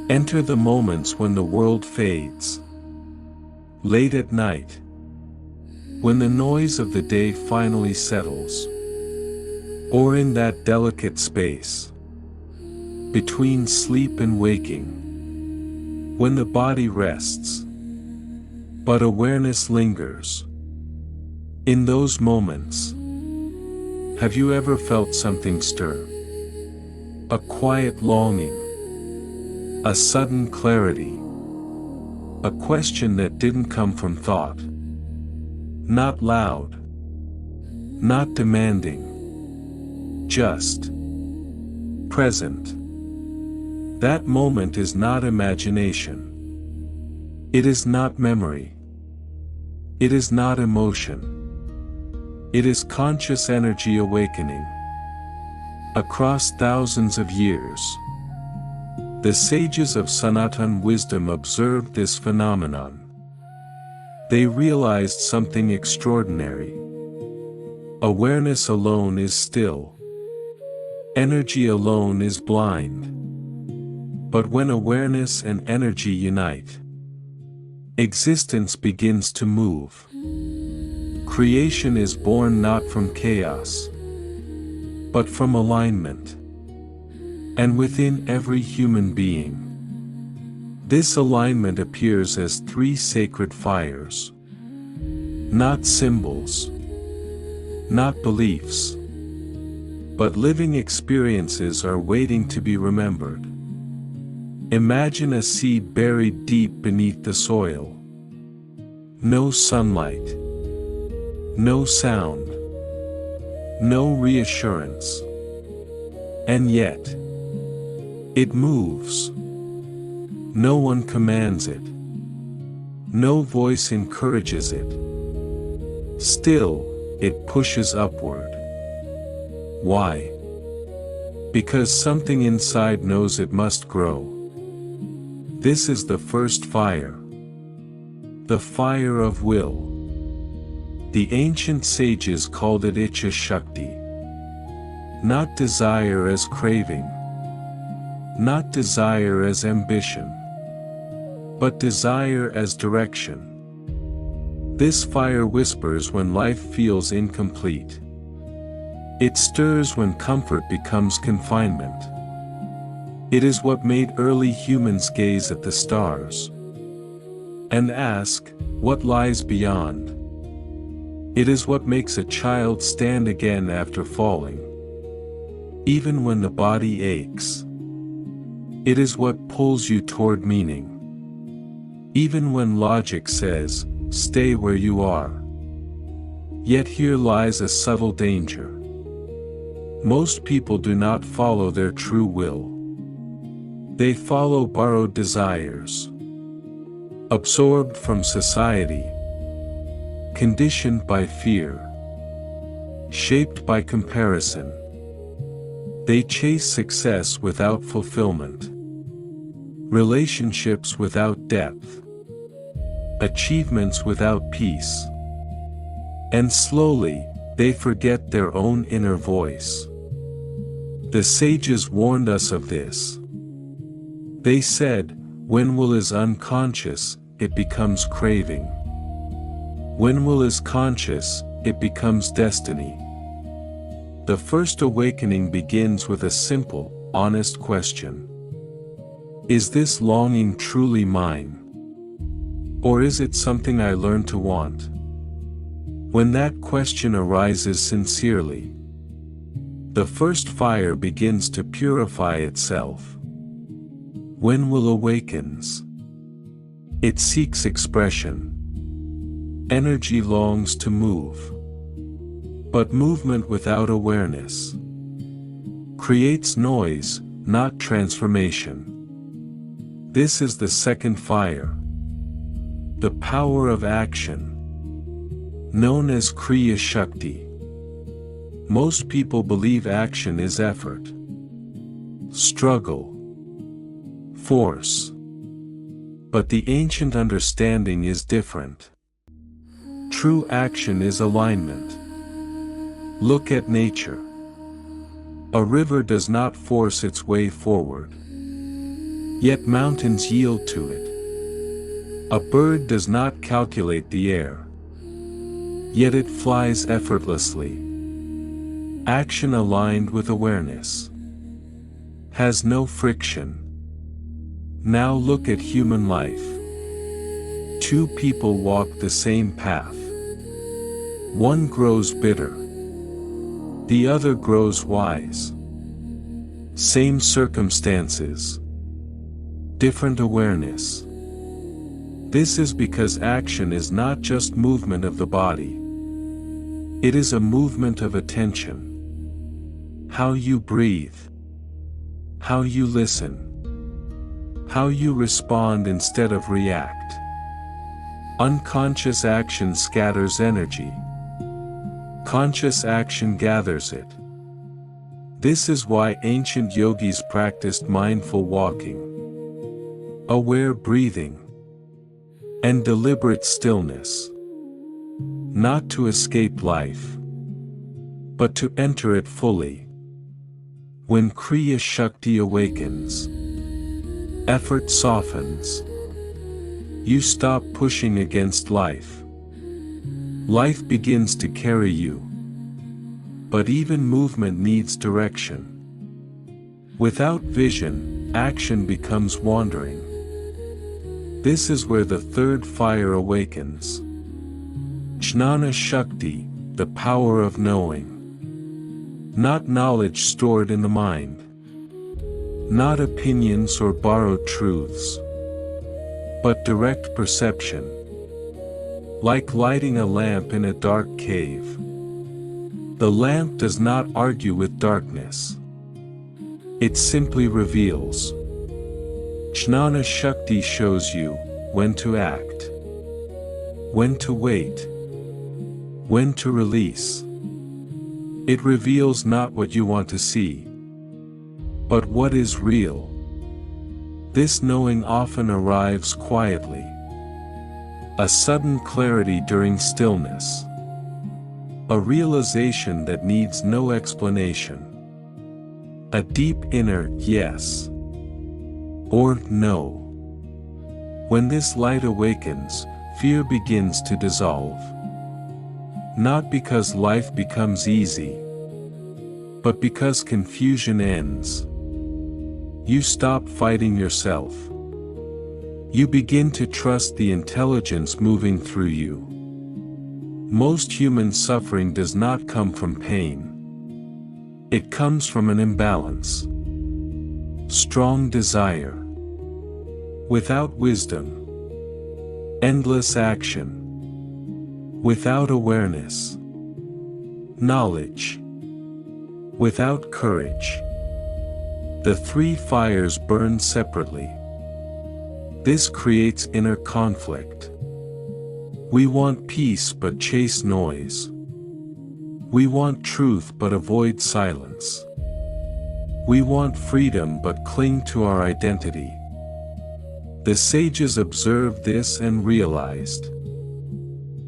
Enter the moments when the world fades. Late at night, when the noise of the day finally settles, or in that delicate space between sleep and waking, when the body rests, but awareness lingers. In those moments, have you ever felt something stir? A quiet longing, a sudden clarity, a question that didn't come from thought. Not loud, not demanding, just present. That moment is not imagination. It is not memory. It is not emotion. It is conscious energy awakening. Across thousands of years, the sages of Sanatan wisdom observed this phenomenon. They realized something extraordinary. Awareness alone is still. Energy alone is blind. But when awareness and energy unite, existence begins to move. Creation is born not from chaos, but from alignment. And within every human being, this alignment appears as three sacred fires. Not symbols, not beliefs, but living experiences are waiting to be remembered. Imagine a seed buried deep beneath the soil. No sunlight, no sound, no reassurance. And yet, it moves. No one commands it. No voice encourages it. Still, it pushes upward. Why? Because something inside knows it must grow. This is the first fire. The fire of will. The ancient sages called it Icha Shakti. Not desire as craving. Not desire as ambition, but desire as direction. This fire whispers when life feels incomplete. It stirs when comfort becomes confinement. It is what made early humans gaze at the stars and ask, what lies beyond? It is what makes a child stand again after falling, even when the body aches. It is what pulls you toward meaning, even when logic says, stay where you are. Yet here lies a subtle danger. Most people do not follow their true will. They follow borrowed desires, absorbed from society, conditioned by fear, shaped by comparison. They chase success without fulfillment, relationships without depth, achievements without peace. And slowly, they forget their own inner voice. The sages warned us of this. They said, when will is unconscious, it becomes craving. When will is conscious, it becomes destiny. The first awakening begins with a simple, honest question. Is this longing truly mine? Or is it something I learned to want? When that question arises sincerely, the first fire begins to purify itself. When will awakens? It seeks expression. Energy longs to move. But movement without awareness creates noise, not transformation. This is the second fire. The power of action, known as Kriya Shakti. Most people believe action is effort, struggle, force. But the ancient understanding is different. True action is alignment. Look at nature. A river does not force its way forward. Yet mountains yield to it. A bird does not calculate the air. Yet it flies effortlessly. Action aligned with awareness. Has no friction. Now look at human life. Two people walk the same path. One grows bitter. The other grows wise. Same circumstances. Different awareness. This is because action is not just movement of the body. It is a movement of attention. How you breathe. How you listen. How you respond instead of react. Unconscious action scatters energy. Conscious action gathers it. This is why ancient yogis practiced mindful walking, aware breathing, and deliberate stillness. Not to escape life, but to enter it fully. When Kriya Shakti awakens, effort softens. You stop pushing against life. Life begins to carry you. But even movement needs direction. Without vision, action becomes wandering. This is where the third fire awakens. Jnana Shakti, the power of knowing. Not knowledge stored in the mind. Not opinions or borrowed truths. But direct perception. Like lighting a lamp in a dark cave. The lamp does not argue with darkness. It simply reveals. Jnana Shakti shows you when to act, when to wait, when to release. It reveals not what you want to see, but what is real. This knowing often arrives quietly. A sudden clarity during stillness. A realization that needs no explanation. A deep inner yes or no. When this light awakens, fear begins to dissolve. Not because life becomes easy, but because confusion ends. You stop fighting yourself. You begin to trust the intelligence moving through you. Most human suffering does not come from pain. It comes from an imbalance. Strong desire. Without wisdom. Endless action. Without awareness. Knowledge. Without courage. The three fires burn separately. This creates inner conflict. We want peace but chase noise. We want truth but avoid silence. We want freedom but cling to our identity. The sages observed this and realized.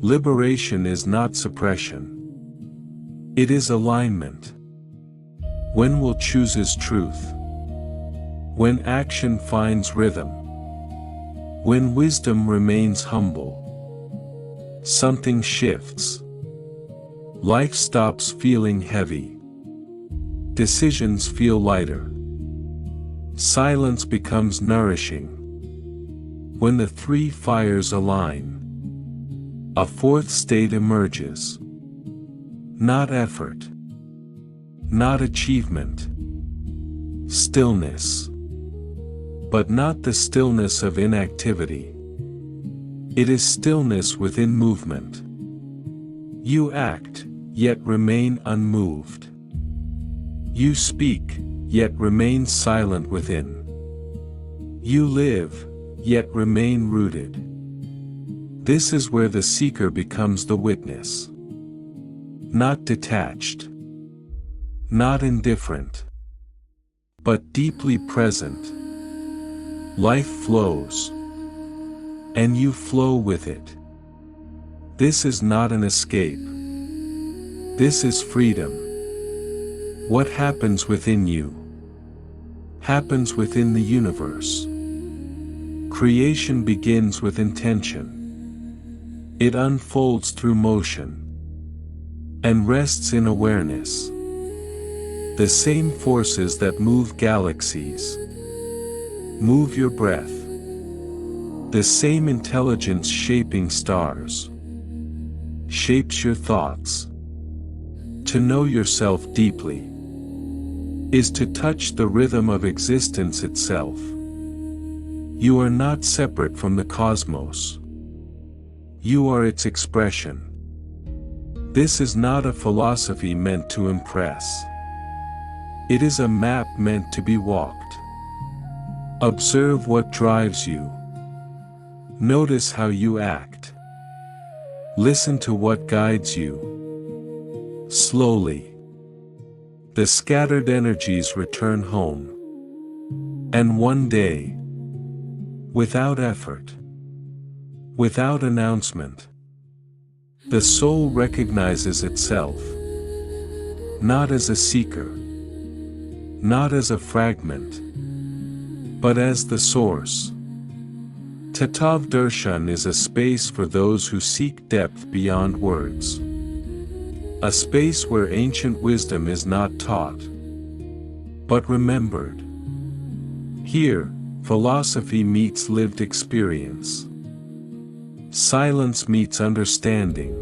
Liberation is not suppression. It is alignment. When will chooses truth. When action finds rhythm. When wisdom remains humble. Something shifts. Life stops feeling heavy. Decisions feel lighter. Silence becomes nourishing. When the three fires align, a fourth state emerges. Not effort. Not achievement. Stillness. But not the stillness of inactivity. It is stillness within movement. You act, yet remain unmoved. You speak, yet remain silent within. You live, yet remain rooted. This is where the seeker becomes the witness. Not detached. Not indifferent. But deeply present. Life flows. And you flow with it. This is not an escape. This is freedom. What happens within you happens within the universe. Creation begins with intention. It unfolds through motion and rests in awareness. The same forces that move galaxies move your breath. The same intelligence shaping stars shapes your thoughts. To know yourself deeply is to touch the rhythm of existence itself. You are not separate from the cosmos. You are its expression. This is not a philosophy meant to impress. It is a map meant to be walked. Observe what drives you. Notice how you act. Listen to what guides you. Slowly, the scattered energies return home. And one day, without effort, without announcement, the soul recognizes itself, not as a seeker, not as a fragment, but as the source. Tatav Darshan is a space for those who seek depth beyond words. A space where ancient wisdom is not taught, but remembered. Here, philosophy meets lived experience. Silence meets understanding.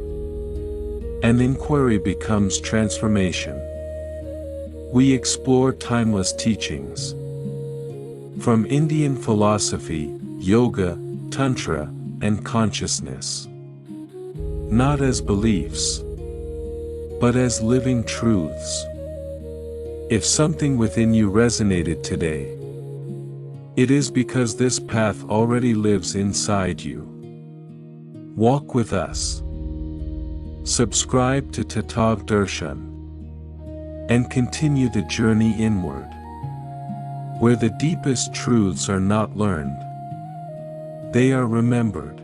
And inquiry becomes transformation. We explore timeless teachings. From Indian philosophy, yoga, tantra, and consciousness. Not as beliefs, but as living truths. If something within you resonated today, it is because this path already lives inside you. Walk with us. Subscribe to Tatav Darshan and continue the journey inward, where the deepest truths are not learned, they are remembered.